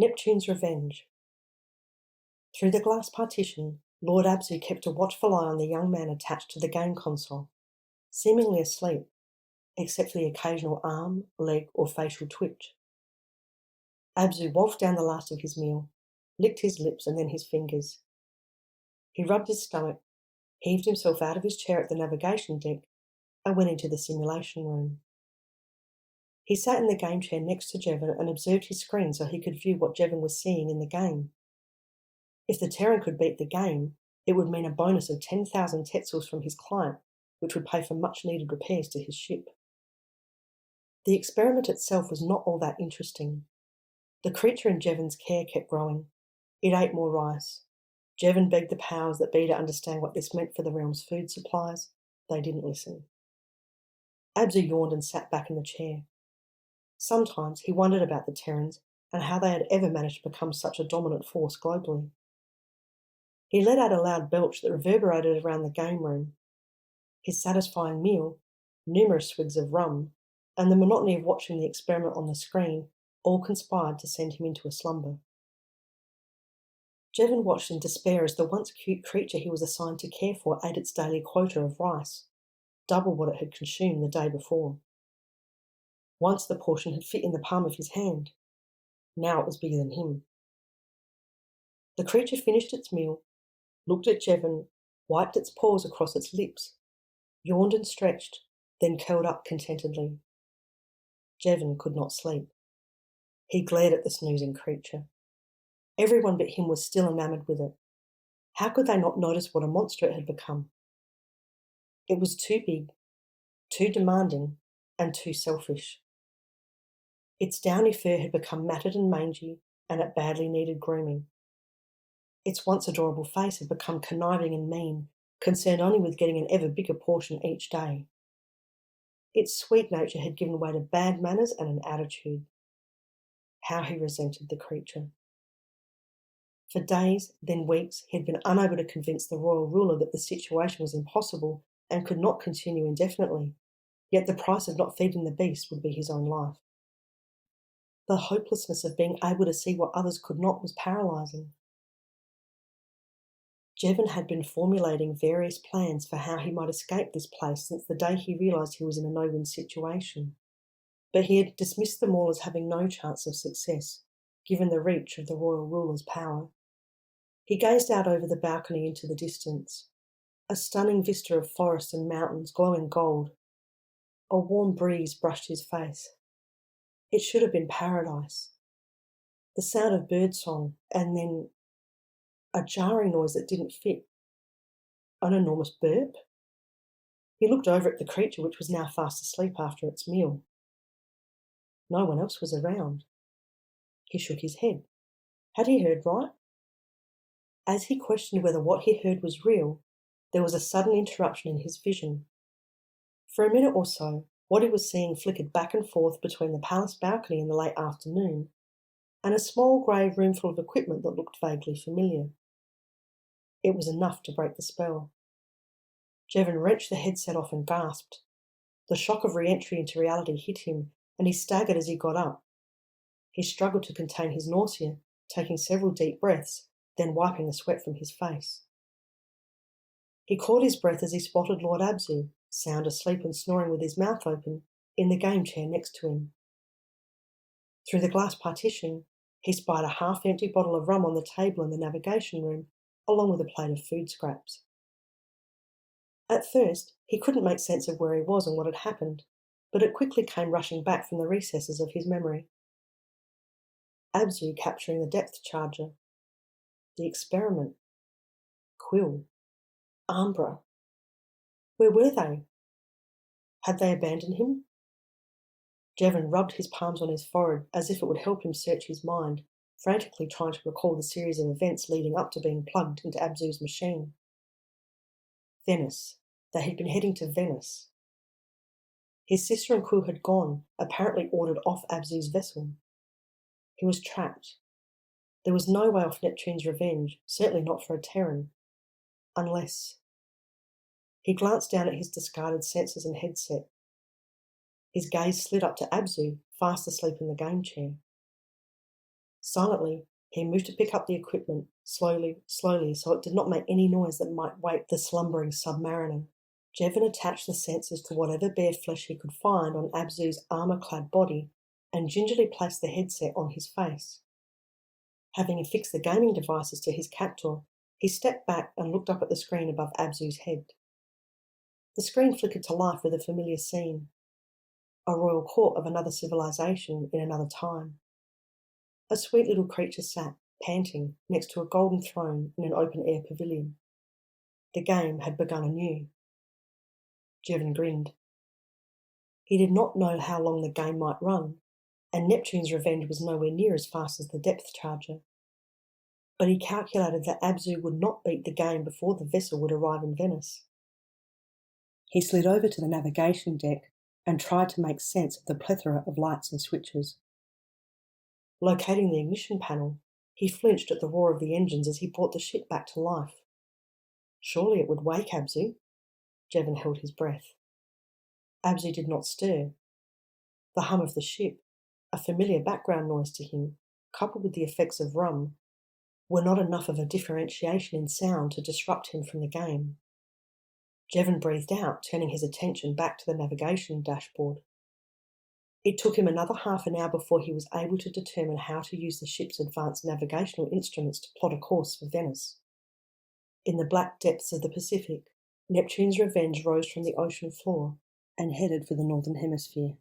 Neptune's Revenge. Through the glass partition, Lord Abzu kept a watchful eye on the young man attached to the game console, seemingly asleep, except for the occasional arm, leg, or facial twitch. Abzu wolfed down the last of his meal, licked his lips and then his fingers. He rubbed his stomach, heaved himself out of his chair at the navigation deck, and went into the simulation room. He sat in the game chair next to Jevon and observed his screen so he could view what Jevon was seeing in the game. If the Terran could beat the game, it would mean a bonus of 10,000 Tetzels from his client, which would pay for much-needed repairs to his ship. The experiment itself was not all that interesting. The creature in Jevon's care kept growing. It ate more rice. Jevon begged the powers that be to understand what this meant for the realm's food supplies. They didn't listen. Abzu yawned and sat back in the chair. Sometimes he wondered about the Terrans and how they had ever managed to become such a dominant force globally. He let out a loud belch that reverberated around the game room. His satisfying meal, numerous swigs of rum, and the monotony of watching the experiment on the screen all conspired to send him into a slumber. Jevon watched in despair as the once cute creature he was assigned to care for ate its daily quota of rice, double what it had consumed the day before. Once the portion had fit in the palm of his hand. Now it was bigger than him. The creature finished its meal, looked at Jevon, wiped its paws across its lips, yawned and stretched, then curled up contentedly. Jevon could not sleep. He glared at the snoozing creature. Everyone but him was still enamoured with it. How could they not notice what a monster it had become? It was too big, too demanding, and too selfish. Its downy fur had become matted and mangy, and it badly needed grooming. Its once adorable face had become conniving and mean, concerned only with getting an ever bigger portion each day. Its sweet nature had given way to bad manners and an attitude. How he resented the creature. For days, then weeks, he had been unable to convince the royal ruler that the situation was impossible and could not continue indefinitely, yet the price of not feeding the beast would be his own life. The hopelessness of being able to see what others could not was paralysing. Jevon had been formulating various plans for how he might escape this place since the day he realised he was in a no-win situation, but he had dismissed them all as having no chance of success, given the reach of the royal ruler's power. He gazed out over the balcony into the distance, a stunning vista of forest and mountains glowing gold. A warm breeze brushed his face. It should have been paradise. The sound of birdsong, and then a jarring noise that didn't fit. An enormous burp? He looked over at the creature, which was now fast asleep after its meal. No one else was around. He shook his head. Had he heard right? As he questioned whether what he heard was real, there was a sudden interruption in his vision. For a minute or so, what he was seeing flickered back and forth between the palace balcony in the late afternoon and a small grey room full of equipment that looked vaguely familiar. It was enough to break the spell. Jevon wrenched the headset off and gasped. The shock of re-entry into reality hit him, and he staggered as he got up. He struggled to contain his nausea, taking several deep breaths, then wiping the sweat from his face. He caught his breath as he spotted Lord Abzu, sound asleep and snoring with his mouth open, in the game chair next to him. Through the glass partition, he spied a half-empty bottle of rum on the table in the navigation room, along with a plate of food scraps. At first, he couldn't make sense of where he was and what had happened, but it quickly came rushing back from the recesses of his memory. Abzu capturing the depth charger. The experiment. Quill. Ambra. Where were they? Had they abandoned him? Jevon rubbed his palms on his forehead as if it would help him search his mind, frantically trying to recall the series of events leading up to being plugged into Abzu's machine. Venice. They had been heading to Venice. His sister and Quill had gone, apparently ordered off Abzu's vessel. He was trapped. There was no way off Neptune's revenge, certainly not for a Terran. Unless... He glanced down at his discarded sensors and headset. His gaze slid up to Abzu, fast asleep in the game chair. Silently, he moved to pick up the equipment, slowly, so it did not make any noise that might wake the slumbering submariner. Jevon attached the sensors to whatever bare flesh he could find on Abzu's armour-clad body and gingerly placed the headset on his face. Having affixed the gaming devices to his captor, he stepped back and looked up at the screen above Abzu's head. The screen flickered to life with a familiar scene. A royal court of another civilization in another time. A sweet little creature sat, panting, next to a golden throne in an open-air pavilion. The game had begun anew. Jevon grinned. He did not know how long the game might run, and Neptune's revenge was nowhere near as fast as the depth charger. But he calculated that Abzu would not beat the game before the vessel would arrive in Venice. He slid over to the navigation deck and tried to make sense of the plethora of lights and switches. Locating the ignition panel, he flinched at the roar of the engines as he brought the ship back to life. Surely it would wake Abzu. Jevon held his breath. Abzu did not stir. The hum of the ship, a familiar background noise to him, coupled with the effects of rum, were not enough of a differentiation in sound to disrupt him from the game. Jevon breathed out, turning his attention back to the navigation dashboard. It took him another half an hour before he was able to determine how to use the ship's advanced navigational instruments to plot a course for Venice. In the black depths of the Pacific, Neptune's revenge rose from the ocean floor and headed for the northern hemisphere.